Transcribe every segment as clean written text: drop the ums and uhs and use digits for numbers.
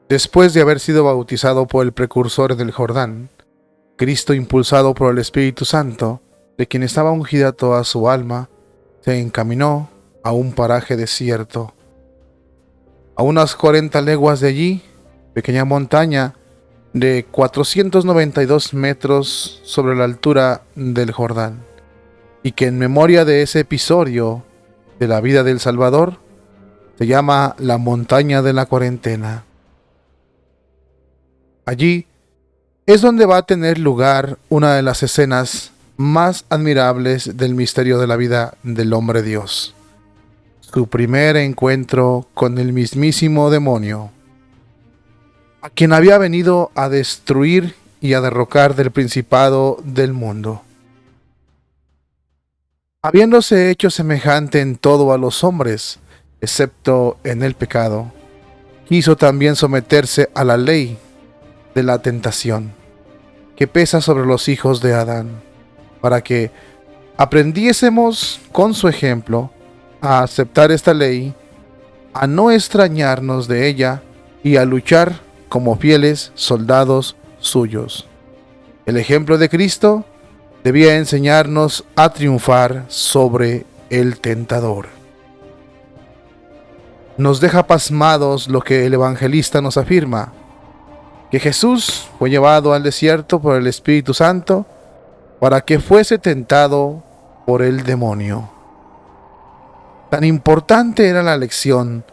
Después de haber sido bautizado por el precursor del Jordán, Cristo, impulsado por el Espíritu Santo, de quien estaba ungida toda su alma, se encaminó a un paraje desierto. A unas 40 leguas de allí, pequeña montaña de 492 metros sobre la altura del Jordán, y que en memoria de ese episodio de la vida del Salvador, se llama la montaña de la cuarentena. Allí es donde va a tener lugar una de las escenas más admirables del misterio de la vida del hombre Dios. Su primer encuentro con el mismísimo demonio, a quien había venido a destruir y a derrocar del principado del mundo. Habiéndose hecho semejante en todo a los hombres, excepto en el pecado, quiso también someterse a la ley de la tentación que pesa sobre los hijos de Adán, para que aprendiésemos con su ejemplo a aceptar esta ley, a no extrañarnos de ella y a luchar como fieles soldados suyos. El ejemplo de Cristo debía enseñarnos a triunfar sobre el tentador. Nos deja pasmados lo que el evangelista nos afirma, que Jesús fue llevado al desierto por el Espíritu Santo para que fuese tentado por el demonio. Tan importante era la lección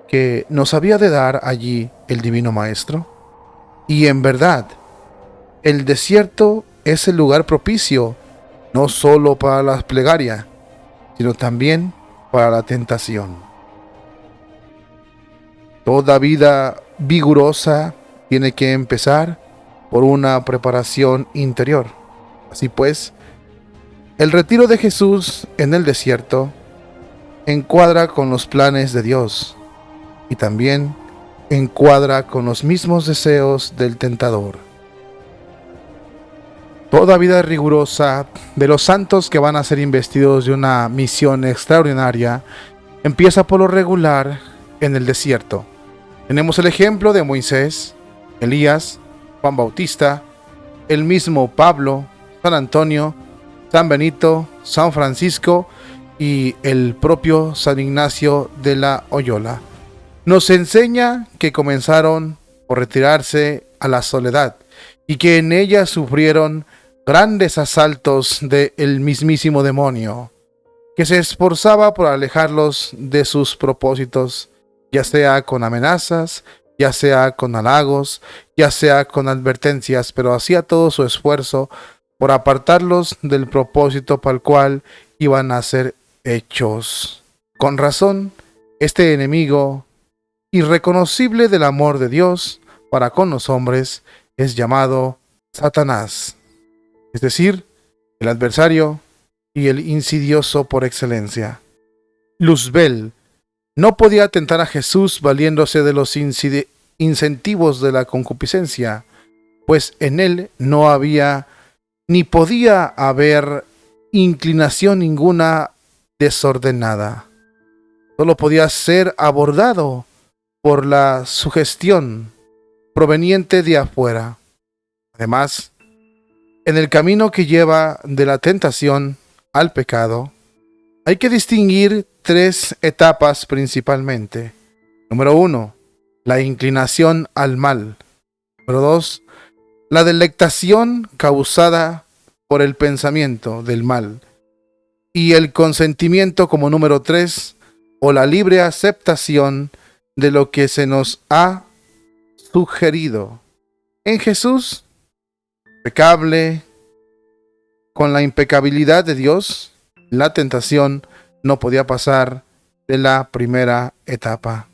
que nos había de dar allí el Divino Maestro. Y en verdad, el desierto es el lugar propicio no solo para la plegaria, sino también para la tentación. Toda vida vigorosa tiene que empezar por una preparación interior. Así pues, el retiro de Jesús en el desierto encuadra con los planes de Dios y también encuadra con los mismos deseos del tentador. Toda vida rigurosa de los santos que van a ser investidos de una misión extraordinaria empieza por lo regular en el desierto. Tenemos el ejemplo de Moisés, Elías, Juan Bautista, el mismo Pablo, San Antonio, San Benito, San Francisco y el propio San Ignacio de la Loyola. Nos enseña que comenzaron por retirarse a la soledad y que en ella sufrieron grandes asaltos del mismísimo demonio, que se esforzaba por alejarlos de sus propósitos, ya sea con amenazas, ya sea con halagos, ya sea con advertencias, pero hacía todo su esfuerzo por apartarlos del propósito para el cual iban a ser hechos. Con razón, este enemigo irreconocible del amor de Dios para con los hombres es llamado Satanás, es decir, el adversario y el insidioso por excelencia. Luzbel no podía tentar a Jesús valiéndose de los incentivos de la concupiscencia, pues en él no había ni podía haber inclinación ninguna desordenada. Solo podía ser abordado por la sugestión proveniente de afuera. Además, en el camino que lleva de la tentación al pecado, hay que distinguir tres etapas principalmente. Número 1, la inclinación al mal. Número 2, la delectación causada por el pensamiento del mal. Y el consentimiento como número 3, o la libre aceptación de lo que se nos ha sugerido. En Jesús, impecable, con la impecabilidad de Dios, la tentación no podía pasar de la primera etapa.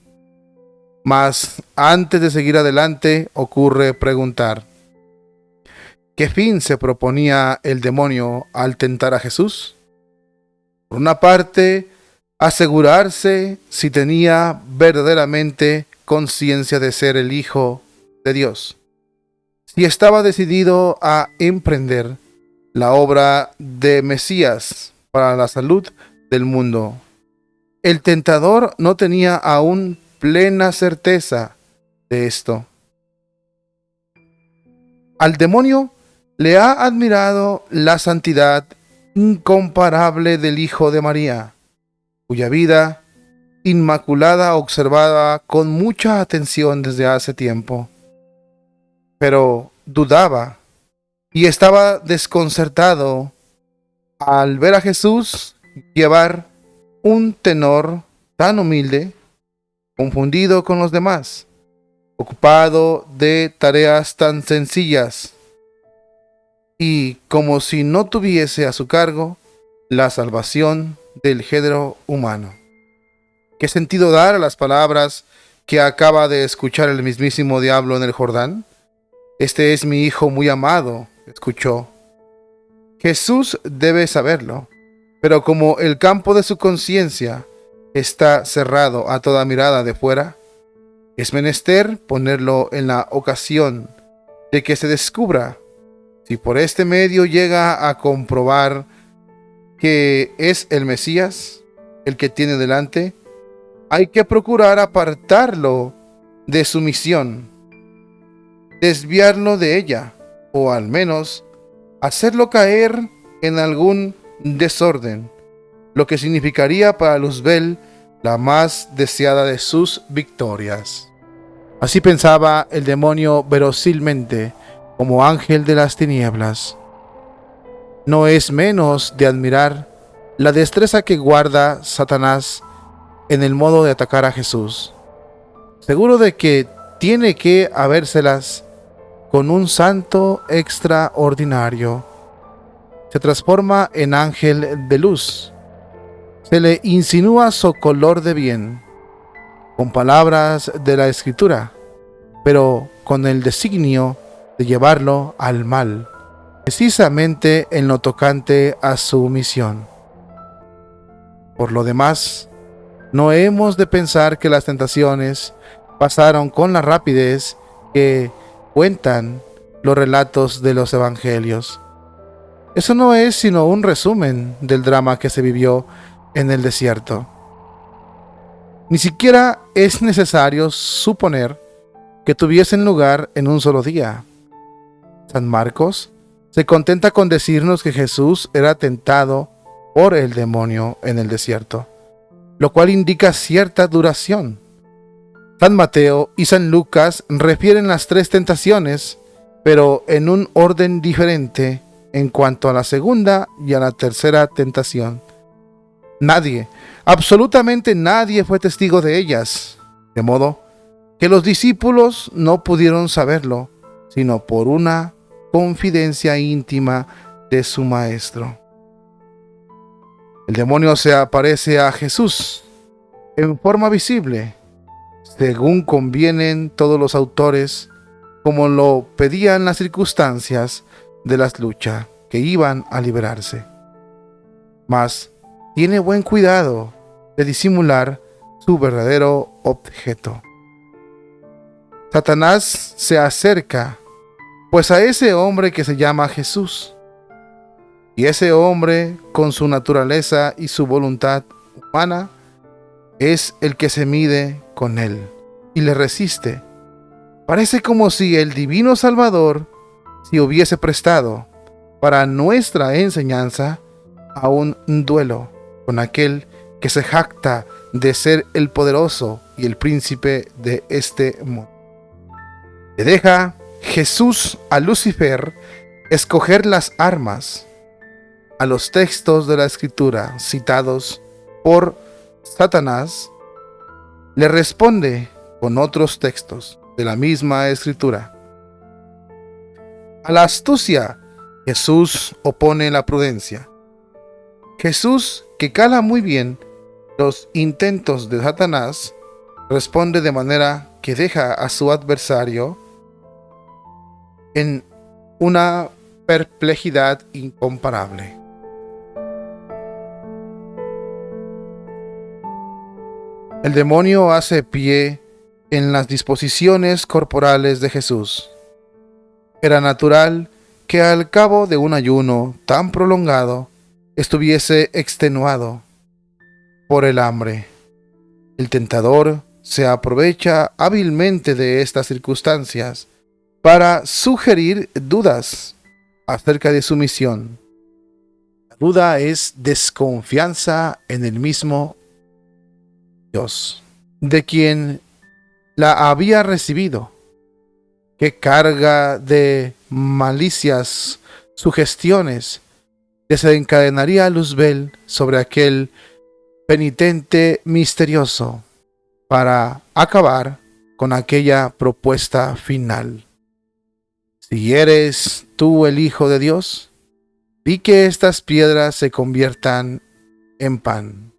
Mas antes de seguir adelante, ocurre preguntar: ¿qué fin se proponía el demonio al tentar a Jesús? Por una parte, asegurarse si tenía verdaderamente conciencia de ser el Hijo de Dios, si estaba decidido a emprender la obra de Mesías para la salud del mundo. El tentador no tenía aún plena certeza de esto. Al demonio le ha admirado la santidad incomparable del Hijo de María, cuya vida inmaculada observaba con mucha atención desde hace tiempo. Pero dudaba y estaba desconcertado al ver a Jesús llevar un tenor tan humilde, confundido con los demás, ocupado de tareas tan sencillas y como si no tuviese a su cargo la salvación del género humano. ¿Qué sentido dar a las palabras que acaba de escuchar el mismísimo diablo en el Jordán? Este es mi hijo muy amado, escuchó. Jesús debe saberlo, pero como el campo de su conciencia está cerrado a toda mirada de fuera, es menester ponerlo en la ocasión de que se descubra. Si por este medio llega a comprobar que es el Mesías, el que tiene delante, hay que procurar apartarlo de su misión, desviarlo de ella, o al menos hacerlo caer en algún desorden, lo que significaría para Luzbel la más deseada de sus victorias. Así pensaba el demonio verosimilmente, como ángel de las tinieblas. No es menos de admirar la destreza que guarda Satanás en el modo de atacar a Jesús, seguro de que tiene que habérselas con un santo extraordinario. Se transforma en ángel de luz, se le insinúa su color de bien, con palabras de la Escritura, pero con el designio de llevarlo al mal, precisamente en lo tocante a su misión. Por lo demás, no hemos de pensar que las tentaciones pasaron con la rapidez que cuentan los relatos de los evangelios. Eso no es sino un resumen del drama que se vivió en el desierto. Ni siquiera es necesario suponer que tuviesen lugar en un solo día. San Marcos se contenta con decirnos que Jesús era tentado por el demonio en el desierto, lo cual indica cierta duración. San Mateo y San Lucas refieren las tres tentaciones, pero en un orden diferente en cuanto a la segunda y a la tercera tentación. Nadie, absolutamente nadie fue testigo de ellas, de modo que los discípulos no pudieron saberlo, sino por una confidencia íntima de su maestro. El demonio se aparece a Jesús en forma visible, según convienen todos los autores, como lo pedían las circunstancias de las luchas que iban a liberarse. Mas tiene buen cuidado de disimular su verdadero objeto. Satanás se acerca, pues, a ese hombre que se llama Jesús, y ese hombre, con su naturaleza y su voluntad humana, es el que se mide con él y le resiste. Parece como si el divino Salvador se hubiese prestado para nuestra enseñanza a un duelo con aquel que se jacta de ser el poderoso y el príncipe de este mundo. Le deja Jesús a Lucifer escoger las armas. A los textos de la Escritura citados por Satanás, le responde con otros textos de la misma Escritura. A la astucia, Jesús opone la prudencia. Jesús, que cala muy bien los intentos de Satanás, responde de manera que deja a su adversario en una perplejidad incomparable. El demonio hace pie en las disposiciones corporales de Jesús. Era natural que al cabo de un ayuno tan prolongado estuviese extenuado por el hambre. El tentador se aprovecha hábilmente de estas circunstancias para sugerir dudas acerca de su misión. La duda es desconfianza en el mismo Dios, de quien la había recibido. Qué carga de malicias, sugestiones desencadenaría Luzbel sobre aquel penitente misterioso para acabar con aquella propuesta final. Si eres tú el Hijo de Dios, di que estas piedras se conviertan en pan.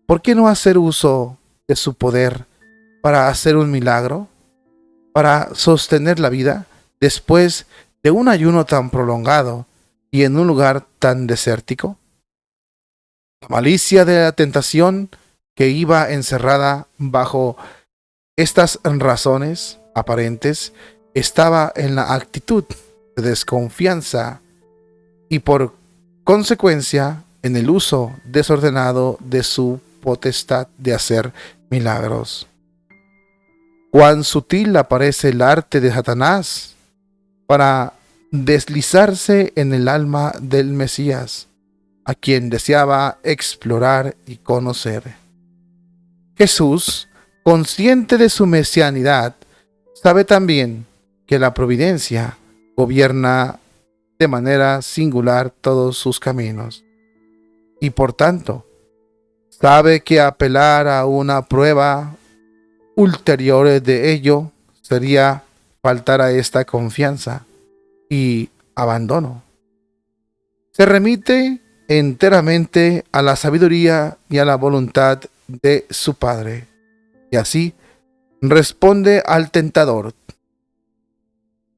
¿Por qué no hacer uso de su poder para hacer un milagro? Para sostener la vida después de un ayuno tan prolongado y en un lugar tan desértico. La malicia de la tentación que iba encerrada bajo estas razones aparentes estaba en la actitud de desconfianza y por consecuencia en el uso desordenado de su potestad de hacer milagros. Cuán sutil aparece el arte de Satanás para deslizarse en el alma del Mesías, a quien deseaba explorar y conocer. Jesús, consciente de su mesianidad, sabe también que la providencia gobierna de manera singular todos sus caminos, y por tanto, sabe que apelar a una prueba ulterior de ello sería faltar a esta confianza y abandono. Se remite enteramente a la sabiduría y a la voluntad de su Padre, y así responde al tentador: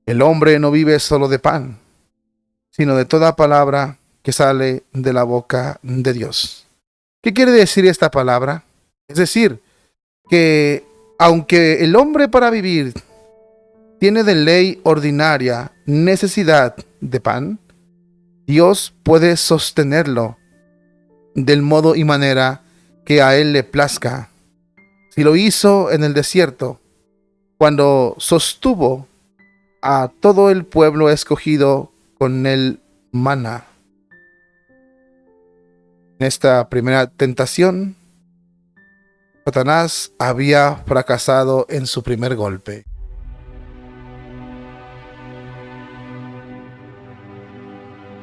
el hombre no vive solo de pan, sino de toda palabra que sale de la boca de Dios. ¿Qué quiere decir esta palabra? Es decir, que aunque el hombre para vivir tiene de ley ordinaria necesidad de pan, Dios puede sostenerlo del modo y manera que a él le plazca. Si lo hizo en el desierto, cuando sostuvo a todo el pueblo escogido con el maná. En esta primera tentación, Satanás había fracasado en su primer golpe.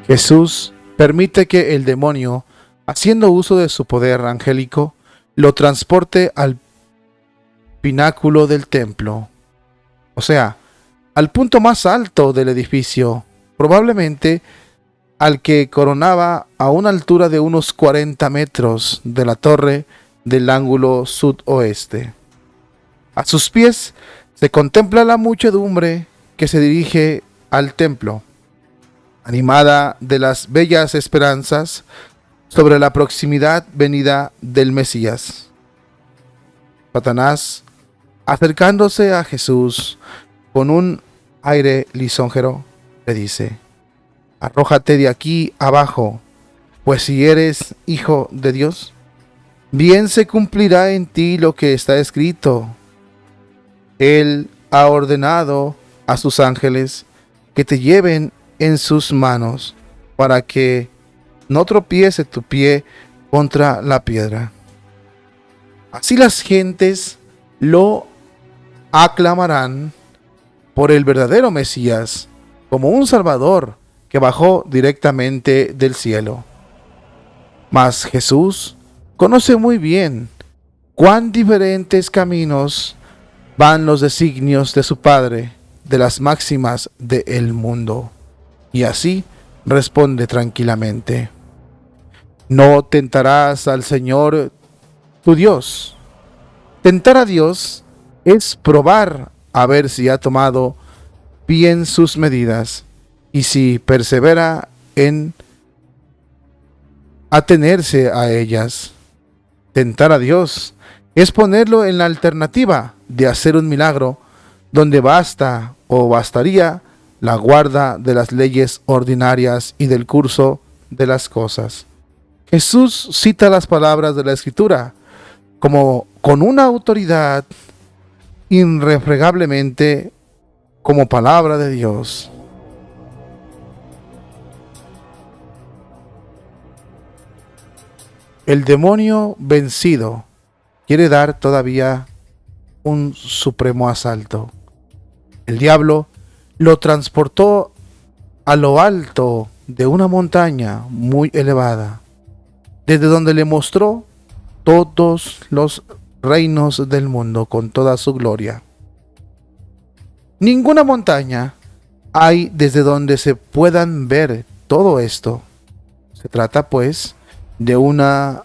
Jesús permite que el demonio, haciendo uso de su poder angélico, lo transporte al pináculo del templo, o sea, al punto más alto del edificio, probablemente al que coronaba a una altura de unos 40 metros de la torre del ángulo sudoeste. A sus pies se contempla la muchedumbre que se dirige al templo, animada de las bellas esperanzas sobre la proximidad venida del Mesías. Satanás, acercándose a Jesús con un aire lisonjero, le dice: arrójate de aquí abajo, pues si eres hijo de Dios, bien se cumplirá en ti lo que está escrito. Él ha ordenado a sus ángeles que te lleven en sus manos para que no tropiece tu pie contra la piedra. Así las gentes lo aclamarán por el verdadero Mesías, como un Salvador que bajó directamente del cielo. Mas Jesús conoce muy bien cuán diferentes caminos van los designios de su Padre de las máximas del mundo, y así responde tranquilamente: no tentarás al Señor tu Dios. Tentar a Dios es probar a ver si ha tomado bien sus medidas y si persevera en atenerse a ellas. Tentar a Dios es ponerlo en la alternativa de hacer un milagro donde basta o bastaría la guarda de las leyes ordinarias y del curso de las cosas. Jesús cita las palabras de la Escritura como con una autoridad irrefregablemente como palabra de Dios. El demonio vencido quiere dar todavía un supremo asalto. El diablo lo transportó a lo alto de una montaña muy elevada, desde donde le mostró todos los reinos del mundo con toda su gloria. Ninguna montaña hay desde donde se puedan ver todo esto. Se trata pues de una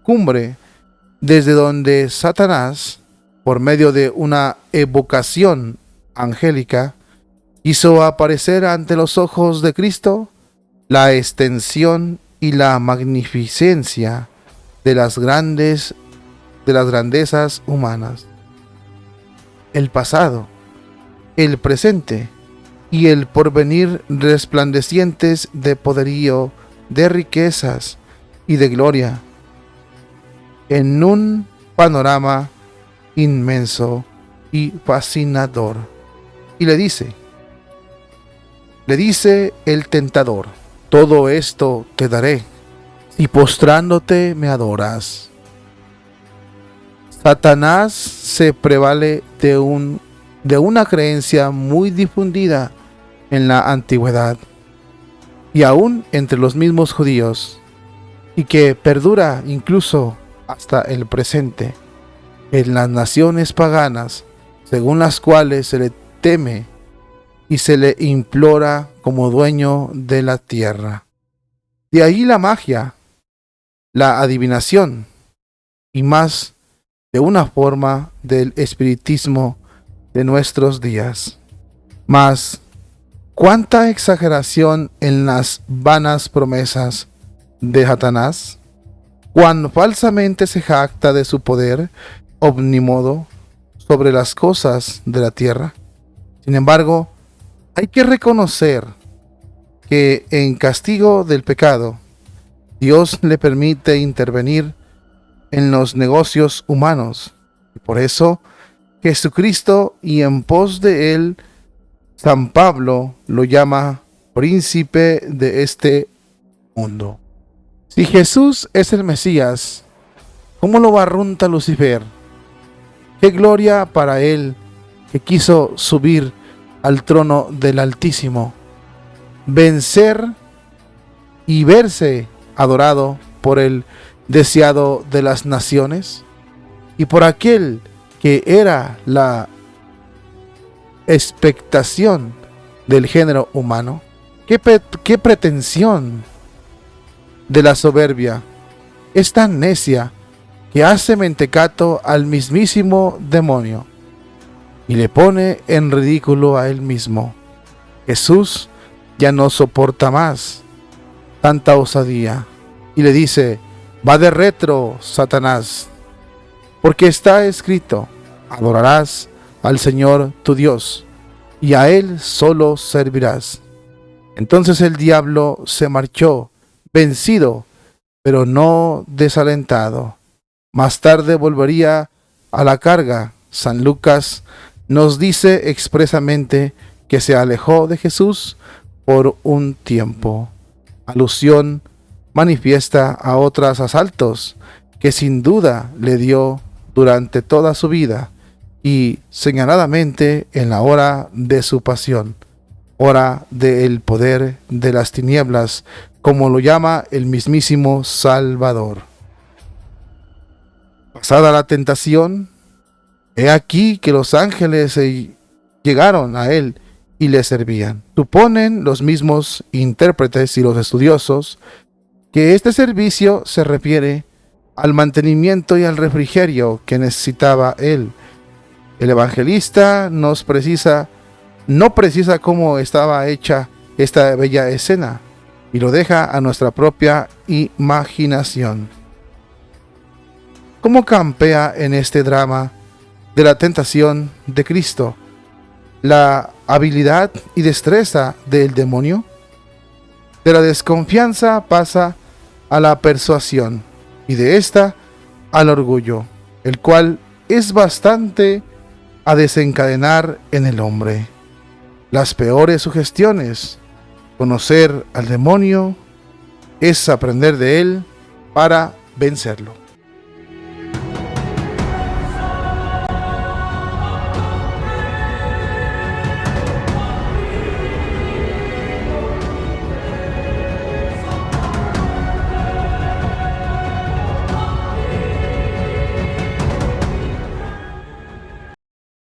cumbre desde donde Satanás, por medio de una evocación angélica, hizo aparecer ante los ojos de Cristo la extensión y la magnificencia de las grandezas humanas. El pasado, el presente y el porvenir resplandecientes de poderío, de riquezas y de gloria, en un panorama inmenso y fascinador. Y le dice el tentador: todo esto te daré si postrándote me adoras. Satanás se prevale de una creencia muy difundida en la antigüedad y aún entre los mismos judíos, y que perdura incluso hasta el presente en las naciones paganas, según las cuales se le teme y se le implora como dueño de la tierra. De ahí la magia, la adivinación y más de una forma del espiritismo de nuestros días. Mas, ¿cuánta exageración en las vanas promesas de Satanás? Cuán falsamente se jacta de su poder omnímodo sobre las cosas de la tierra. Sin embargo, hay que reconocer que en castigo del pecado, Dios le permite intervenir en los negocios humanos. Y por eso, Jesucristo, y en pos de él, San Pablo lo llama príncipe de este mundo. Si Jesús es el Mesías, ¿cómo lo barrunta Lucifer? ¡Qué gloria para él que quiso subir al trono del Altísimo, vencer y verse adorado por el deseado de las naciones y por aquel que era la expectación del género humano? ¿Qué pretensión de la soberbia es tan necia que hace mentecato al mismísimo demonio y le pone en ridículo a él mismo? Jesús ya no soporta más tanta osadía y le dice: va de retro, Satanás, porque está escrito: adorarás al Señor tu Dios y a él solo servirás. Entonces el diablo se marchó vencido, pero no desalentado. Más tarde volvería a la carga. San Lucas nos dice expresamente que se alejó de Jesús por un tiempo. Alusión manifiesta a otros asaltos que sin duda le dio durante toda su vida y señaladamente en la hora de su pasión, hora del poder de las tinieblas, como lo llama el mismísimo Salvador. Pasada la tentación, he aquí que los ángeles llegaron a él y le servían. Suponen los mismos intérpretes y los estudiosos que este servicio se refiere al mantenimiento y al refrigerio que necesitaba él. El evangelista no precisa cómo estaba hecha esta bella escena y lo deja a nuestra propia imaginación. ¿Cómo campea en este drama de la tentación de Cristo la habilidad y destreza del demonio? De la desconfianza pasa a la persuasión y de esta al orgullo. el cual es bastante a desencadenar en el hombre. Las peores sugestiones, conocer al demonio, es aprender de él para vencerlo.